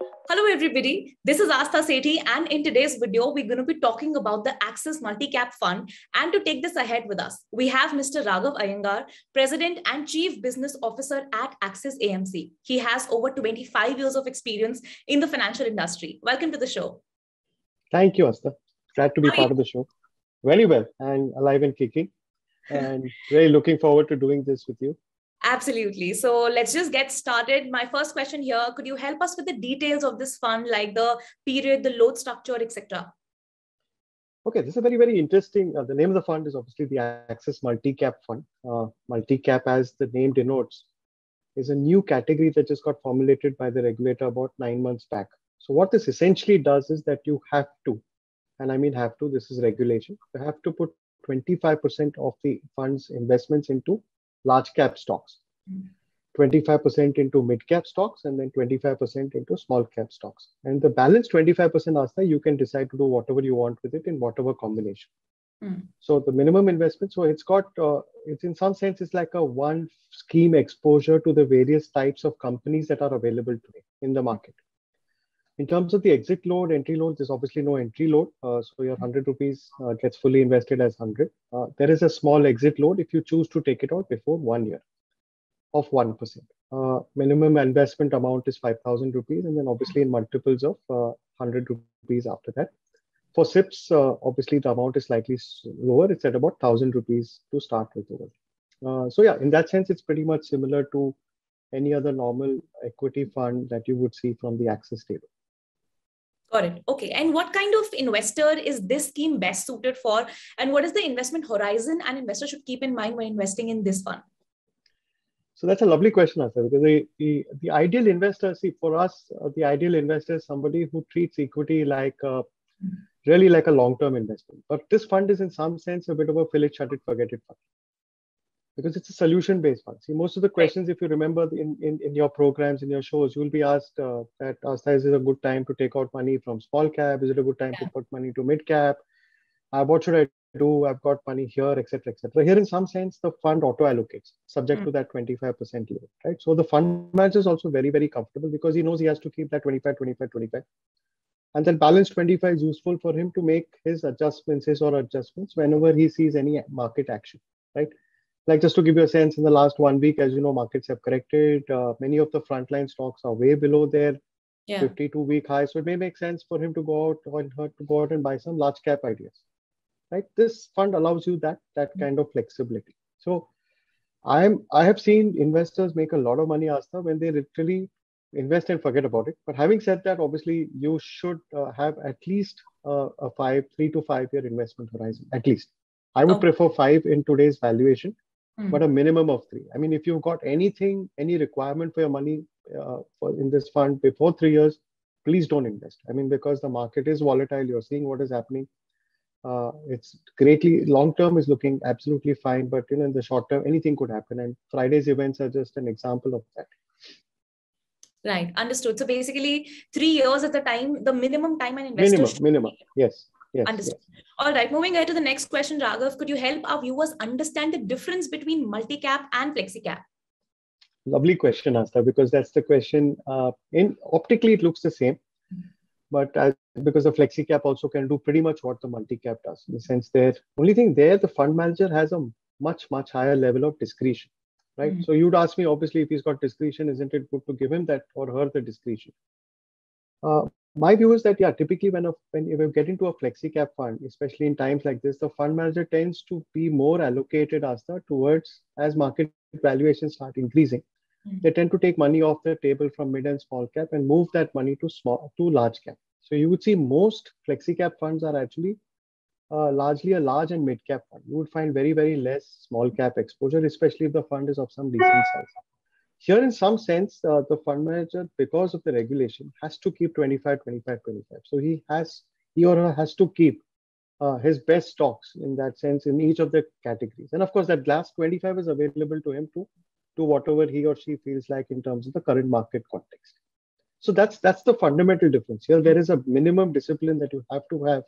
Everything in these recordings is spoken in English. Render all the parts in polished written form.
Hello everybody, this is Astha Sethi and in today's video, we're going to be talking about the Axis Multi-Cap Fund, and to take this ahead with us, we have Mr. Raghav Iyengar, President and Chief Business Officer at Axis AMC. He has over 25 years of experience in the financial industry. Welcome to the show. Thank you, Astha. Glad to be part of the show. Very well and alive and kicking, and really looking forward to doing this with you. Absolutely. So let's just get started. My first question here, could you help us with the details of this fund, like the period, the load structure, etc.? Okay, this is a very, very interesting. The name of the fund is obviously the Axis Multi-Cap Fund. Multi-cap, as the name denotes, is a new category that just got formulated by the regulator about 9 months back. So what this essentially does is that you have to, and I mean have to, this is regulation, you have to put 25% of the fund's investments into large cap stocks, 25% into mid cap stocks, and then 25% into small cap stocks. And the balance 25%, Astha, you can decide to do whatever you want with it in whatever combination. So the minimum investment, so it's got, it's in some sense, it's like a one scheme exposure to the various types of companies that are available today in the market. In terms of the exit load, entry load, there's obviously no entry load. So your 100 rupees gets fully invested as 100. There is a small exit load if you choose to take it out before 1 year of 1%. Minimum investment amount is 5,000 rupees, and then obviously in multiples of 100 rupees after that. For SIPs, obviously the amount is slightly lower. It's at about 1,000 rupees to start with. So yeah, in that sense, it's pretty much similar to any other normal equity fund that you would see from the Axis table. Got it. Okay. And what kind of investor is this scheme best suited for? And what is the investment horizon an investor should keep in mind when investing in this fund? So that's a lovely question, Astha, because the ideal investor, see, for us, the ideal investor is somebody who treats equity like really like a long-term investment. But this fund is in some sense a bit of a fill it, shut it, forget it fund, because it's a solution-based fund. See, most of the questions, if you remember in your programs, in your shows, you will be asked that, Astha, is it a good time to take out money from small cap? Is it a good time to put money to mid cap? What should I do? I've got money here, etc., etc. Here, in some sense, the fund auto-allocates subject to that 25% limit, right? So the fund manager is also very, very comfortable because he knows he has to keep that 25, 25, 25. And then balance 25 is useful for him to make his adjustments, whenever he sees any market action, right? Like, just to give you a sense, in the last 1 week, as you know, markets have corrected. Many of the frontline stocks are way below their 52-week high. So it may make sense for him to go out or her to go out and buy some large cap ideas, right? This fund allows you that kind of flexibility. So I have seen investors make a lot of money, Astha, when they literally invest and forget about it. But having said that, obviously you should have at least a 3 to 5 year investment horizon, at least. I would prefer 5 in today's valuation, but a minimum of 3. I mean, if you've got anything, any requirement for your money in this fund before 3 years, please don't invest. I mean, because the market is volatile, you're seeing what is happening. It's greatly, long term is looking absolutely fine, but in the short term, anything could happen. And Friday's events are just an example of that. Right, understood. So basically 3 years at the time, the minimum time an investor minimum. Yes. Understood. Yes. All right, moving ahead to the next question, Raghav, could you help our viewers understand the difference between multi-cap and flexi-cap? Lovely question, Astha, because that's the question. Optically, it looks the same, but because the flexi cap also can do pretty much what the multi-cap does. In the sense, only thing there, the fund manager has a much, much higher level of discretion, right? So you'd ask me, obviously, if he's got discretion, isn't it good to give him that or her the discretion? My view is that, yeah, typically when you get into a flexi cap fund, especially in times like this, the fund manager tends to be more allocated, Astha, towards, as market valuations start increasing, they tend to take money off the table from mid and small cap and move that money to large cap. So you would see most flexi cap funds are actually largely a large and mid cap fund. You would find very, very less small cap exposure, especially if the fund is of some decent size. Here, in some sense, the fund manager, because of the regulation, has to keep 25, 25, 25. So he or her has to keep his best stocks in that sense in each of the categories. And of course, that last 25 is available to him to do whatever he or she feels like in terms of the current market context. So that's the fundamental difference. Here, there is a minimum discipline that you have to have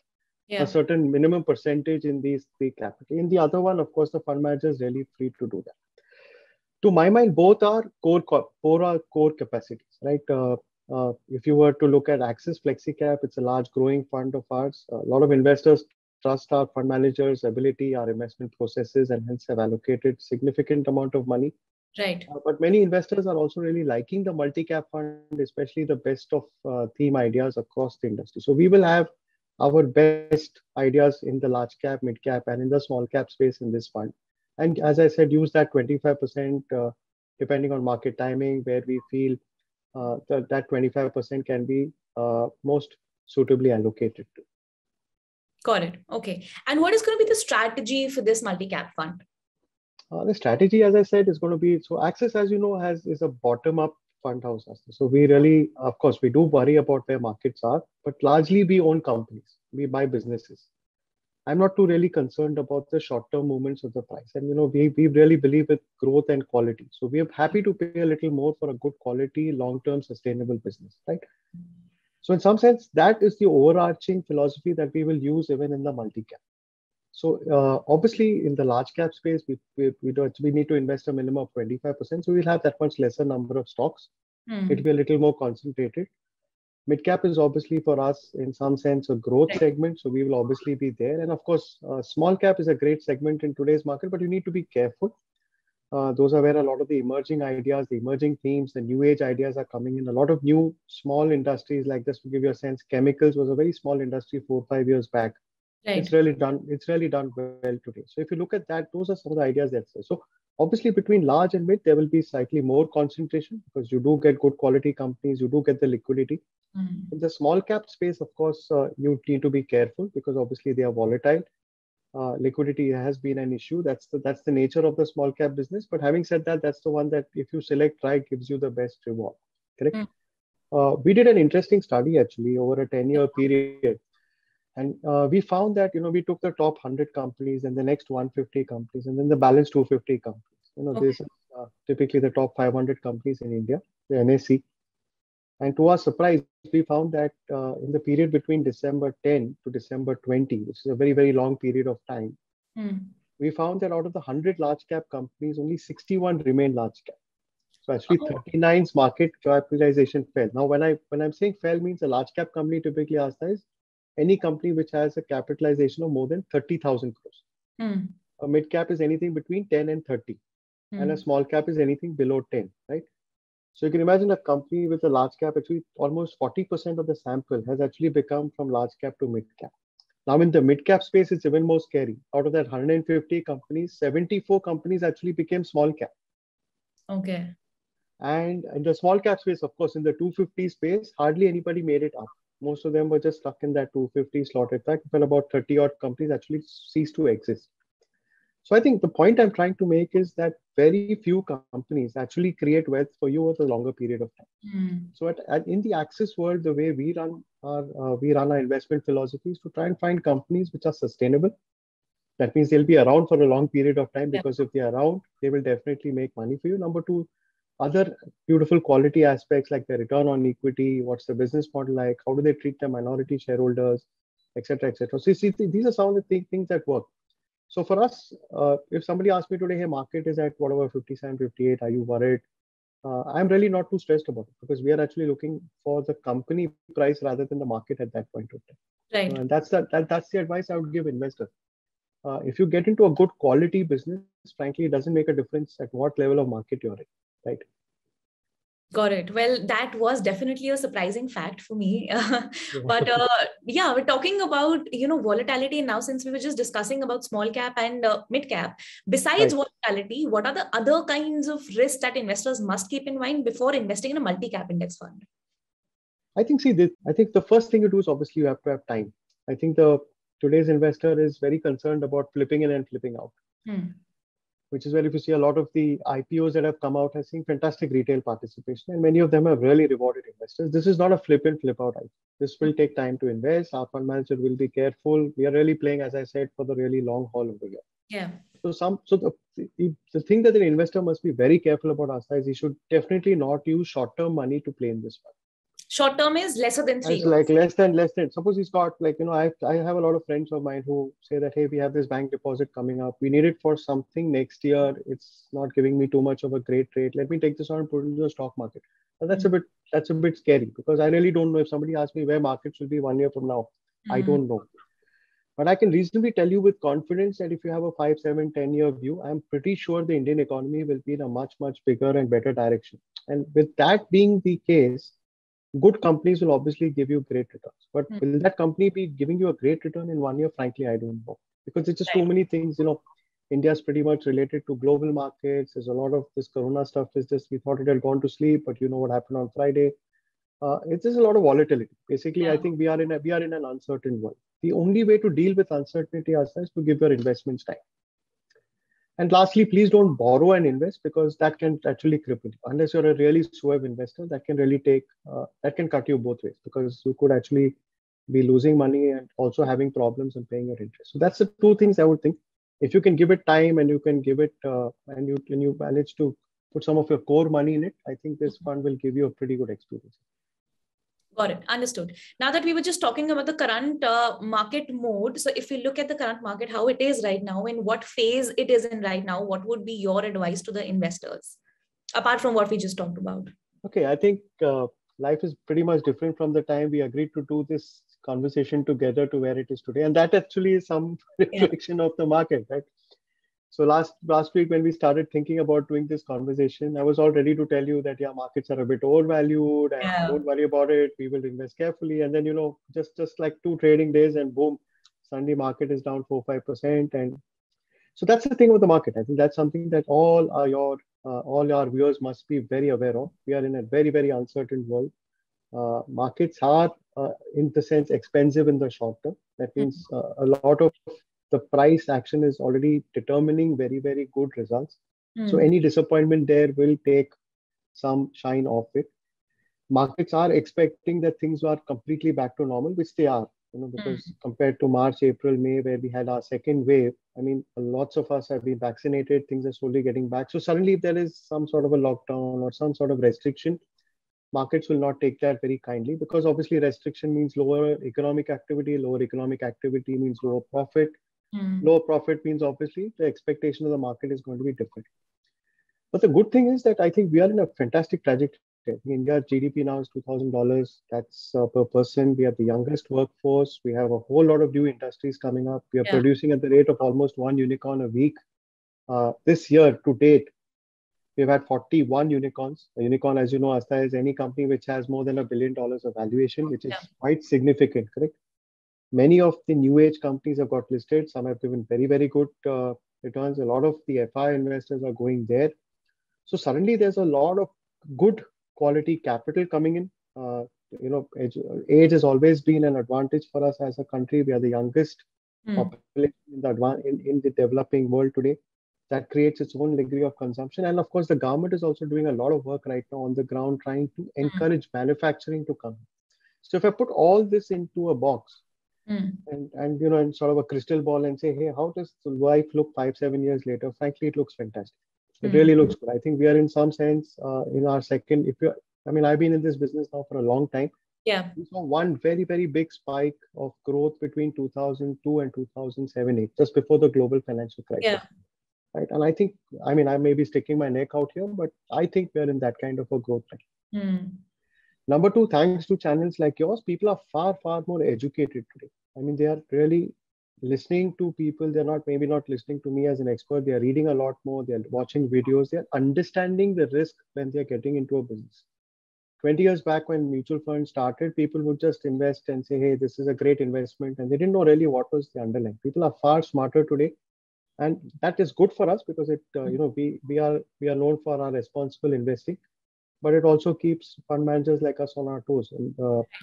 a certain minimum percentage in these 3 categories. In the other one, of course, the fund manager is really free to do that. To my mind, both are core capacities, right? If you were to look at Axis FlexiCap, it's a large growing fund of ours. A lot of investors trust our fund managers' ability, our investment processes, and hence have allocated significant amount of money. Right. But many investors are also really liking the multi-cap fund, especially the best of theme ideas across the industry. So we will have our best ideas in the large cap, mid cap, and in the small cap space in this fund. And as I said, use that 25% depending on market timing, where we feel that 25% can be most suitably allocated to. Got it. Okay. And what is going to be the strategy for this multi-cap fund? The strategy, as I said, is going to be, so Axis, as you know, is a bottom-up fund house. So we really, of course, we do worry about where markets are, but largely we own companies, we buy businesses. I'm not too really concerned about the short-term movements of the price. And, we really believe with growth and quality. So we are happy to pay a little more for a good quality, long-term sustainable business, right? So in some sense, that is the overarching philosophy that we will use even in the multi-cap. So obviously in the large cap space, we need to invest a minimum of 25%. So we'll have that much lesser number of stocks. It'll be a little more concentrated. Mid cap is obviously for us in some sense a growth segment. So we will obviously be there. And of course, small cap is a great segment in today's market, but you need to be careful. Those are where a lot of the emerging ideas, the emerging themes, the new age ideas are coming in. A lot of new small industries like this, to give you a sense, chemicals was a very small industry 4 or 5 years back. Right. It's really done well today. So if you look at that, those are some of the ideas that's there. So obviously between large and mid, there will be slightly more concentration because you do get good quality companies, you do get the liquidity. In the small cap space, of course, you need to be careful because obviously they are volatile. Liquidity has been an issue. That's the nature of the small cap business. But having said that, that's the one that if you select right, gives you the best reward. Correct? We did an interesting study actually over a 10-year period. And we found that, we took the top 100 companies and the next 150 companies and then the balance 250 companies. This is typically the top 500 companies in India, the NSE. And to our surprise, we found that in the period between December 10 to December 20, which is a very, very long period of time, we found that out of the 100 large cap companies, only 61 remained large cap. So actually 39's market capitalization fell. Now, when I'm saying fell means a large cap company typically is any company which has a capitalization of more than 30,000 crores. A mid cap is anything between 10 and 30. And a small cap is anything below 10, right? So you can imagine a company with a large cap, actually almost 40% of the sample has actually become from large cap to mid cap. Now in the mid cap space, it's even more scary. Out of that 150 companies, 74 companies actually became small cap. Okay. And in the small cap space, of course, in the 250 space, hardly anybody made it up. Most of them were just stuck in that 250 slot. In fact, when about 30 odd companies actually ceased to exist. So I think the point I'm trying to make is that very few companies actually create wealth for you over a longer period of time. So in the Axis world, the way we run our investment philosophy is to try and find companies which are sustainable. That means they'll be around for a long period of time because if they're around, they will definitely make money for you. Number two, other beautiful quality aspects like the return on equity, what's the business model like, how do they treat their minority shareholders, etc., etc. So see, these are some of the things that work. So for us, if somebody asks me today, hey, market is at whatever, 57, 58, are you worried? I'm really not too stressed about it because we are actually looking for the company price rather than the market at that point of time. Right. And that's the advice I would give investors. If you get into a good quality business, frankly, it doesn't make a difference at what level of market you're in, right? Got it. Well, that was definitely a surprising fact for me. But yeah, we're talking about, volatility. And now, since we were just discussing about small cap and mid cap, besides volatility, what are the other kinds of risks that investors must keep in mind before investing in a multi-cap index fund? I think the first thing you do is obviously you have to have time. I think today's investor is very concerned about flipping in and flipping out. Which is where if you see a lot of the IPOs that have come out have seen fantastic retail participation and many of them have really rewarded investors. This is not a flip in, flip out. This will take time to invest. Our fund manager will be careful. We are really playing, as I said, for the really long haul over here. Yeah. So the thing that an investor must be very careful about our size, he should definitely not use short-term money to play in this fund. Short term is lesser than 3 years. It's like less than. Suppose he's got I have a lot of friends of mine who say that, hey, we have this bank deposit coming up. We need it for something next year. It's not giving me too much of a great rate. Let me take this on and put it into the stock market. And that's a bit scary because I really don't know. If somebody asks me where markets will be 1 year from now, I don't know. But I can reasonably tell you with confidence that if you have a 5, 7, 10 year view, I'm pretty sure the Indian economy will be in a much, much bigger and better direction. And with that being the case, good companies will obviously give you great returns. But will that company be giving you a great return in 1 year? Frankly, I don't know. Because it's just too many things, India is pretty much related to global markets. There's a lot of this Corona stuff is just, we thought it had gone to sleep, but you know what happened on Friday. It's just a lot of volatility. Basically, I think we are in an uncertain world. The only way to deal with uncertainty is to give your investments time. And lastly, please don't borrow and invest because that can actually cripple you. Unless you're a really suave investor, that can really that can cut you both ways because you could actually be losing money and also having problems in paying your interest. So that's the two things I would think. If you can give it time and you can give it and you manage to put some of your core money in it, I think this fund will give you a pretty good experience. Got it. Understood. Now that we were just talking about the current market mode. So if we look at the current market, how it is right now, in what phase it is in right now, what would be your advice to the investors, apart from what we just talked about? Okay, I think life is pretty much different from the time we agreed to do this conversation together to where it is today. And that actually is some reflection of the market, right? So last week when we started thinking about doing this conversation, I was all ready to tell you that markets are a bit overvalued and don't worry about it. We will invest carefully. And then just like 2 trading days and boom, suddenly market is down 4-5%. And so that's the thing with the market. I think that's something that all our viewers must be very aware of. We are in a very, very uncertain world. Markets are, in the sense, expensive in the short term. That means a lot of the price action is already determining very, very good results. So any disappointment there will take some shine off it. Markets are expecting that things are completely back to normal, which they are, because compared to March, April, May, where we had our second wave, I mean, lots of us have been vaccinated, things are slowly getting back. So suddenly if there is some sort of a lockdown or some sort of restriction, markets will not take that very kindly because obviously restriction means lower economic activity means lower profit. Lower profit means obviously the expectation of the market is going to be different. But the good thing is that I think we are in a fantastic trajectory. India's GDP now is $2,000. That's per person. We have the youngest workforce. We have a whole lot of new industries coming up. We are producing at the rate of almost 1 unicorn a week. This year to date, we've had 41 unicorns. A unicorn, as you know, Asta, is any company which has more than $1 billion of valuation, which is quite significant, correct? Many of the new age companies have got listed. Some have given very, very good returns. A lot of the FI investors are going there. So suddenly there's a lot of good quality capital coming in. Age has always been an advantage for us as a country. We are the youngest population in the developing world today. That creates its own degree of consumption. And of course, the government is also doing a lot of work right now on the ground, trying to encourage manufacturing to come. So if I put all this into a box, and sort of a crystal ball and say, hey, how does life look 5-7 years later? Frankly, it looks fantastic. It really looks good. I think we are in some sense in our second. I've been in this business now for a long time. Yeah. We saw one very, very big spike of growth between 2002 and 2007-8, just before the global financial crisis. Yeah. Right. And I think, I may be sticking my neck out here, but I think we're in that kind of a growth time. Number two, thanks to channels like yours, people are far, far more educated today. They are really listening to people. They're maybe not listening to me as an expert. They are reading a lot more. They're watching videos. They're understanding the risk when they're getting into a business. 20 years back when mutual funds started, people would just invest and say, hey, this is a great investment. And they didn't know really what was the underlying. People are far smarter today. And that is good for us because it, we are known for our responsible investing. But it also keeps fund managers like us on our toes. And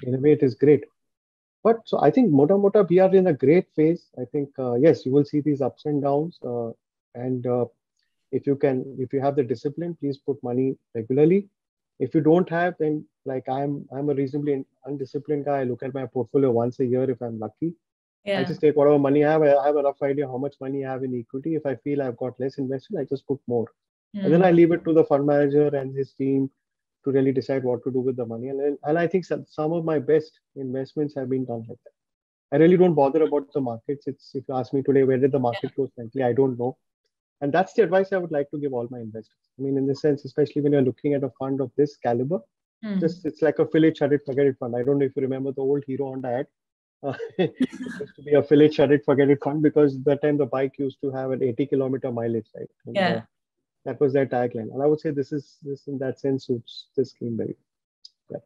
in a way, it is great. But so I think Mota, we are in a great phase. I think, yes, you will see these ups and downs. If you have the discipline, please put money regularly. If you don't have, then like I'm a reasonably undisciplined guy. I look at my portfolio once a year if I'm lucky. I just take whatever money I have. I have a rough idea how much money I have in equity. If I feel I've got less invested, I just put more. And then I leave it to the fund manager and his team to really decide what to do with the money. And I think some of my best investments have been done like that. I really don't bother about the markets. If you ask me today, where did the market go? Frankly, I don't know. And that's the advice I would like to give all my investors. In the sense, especially when you're looking at a fund of this caliber, Just it's like a fill it, shut it, forget it fund. I don't know if you remember the old Hero Honda ad. It used to be a fill it, shut it, forget it fund because that time the bike used to have an 80-kilometer mileage, right? And, Yeah. that was their tagline. And I would say this in that sense suits this scheme very well.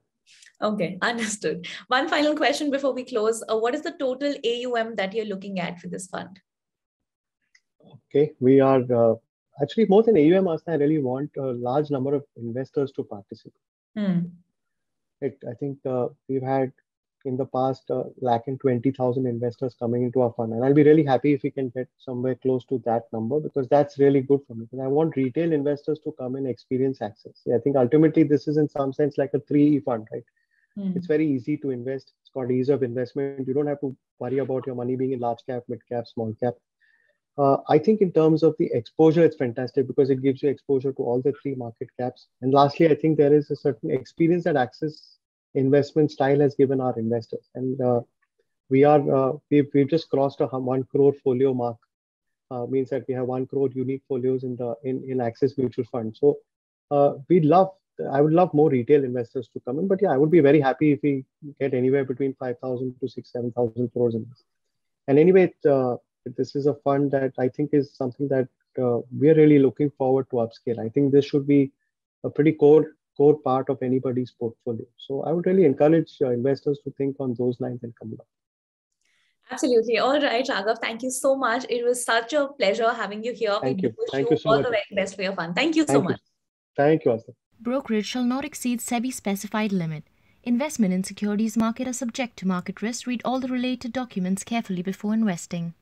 Okay, understood. One final question before we close. What is the total AUM that you're looking at for this fund? Okay, we are actually more than AUM, Aastha, I really want a large number of investors to participate. I think we've had in the past 120,000 investors coming into our fund, and I'll be really happy if we can get somewhere close to that number because that's really good for me. Because I want retail investors to come and experience Access. I think ultimately this is in some sense like a 3E fund, right? It's very easy to invest. It's got ease of investment. You don't have to worry about your money being in large cap, mid cap, small cap. I think in terms of the exposure, it's fantastic because it gives you exposure to all the 3 market caps. And lastly, I think there is a certain experience that Access investment style has given our investors. And we've just crossed a 1 crore folio mark. Means that we have 1 crore unique folios in Access Mutual Fund. So I would love more retail investors to come in. But yeah, I would be very happy if we get anywhere between 5,000 to 7,000 crores in this. And anyway, this is a fund that I think is something that we are really looking forward to upscale. I think this should be a pretty core part of anybody's portfolio. So I would really encourage investors to think on those lines and come along. Absolutely. All right, Raghav, thank you so much. It was such a pleasure having you here. Thank you. Thank you so much. All the very best for your fund. Thank you so much. Thank you, Aastha. Brokerage shall not exceed SEBI specified limit. Investment in securities market are subject to market risk. Read all the related documents carefully before investing.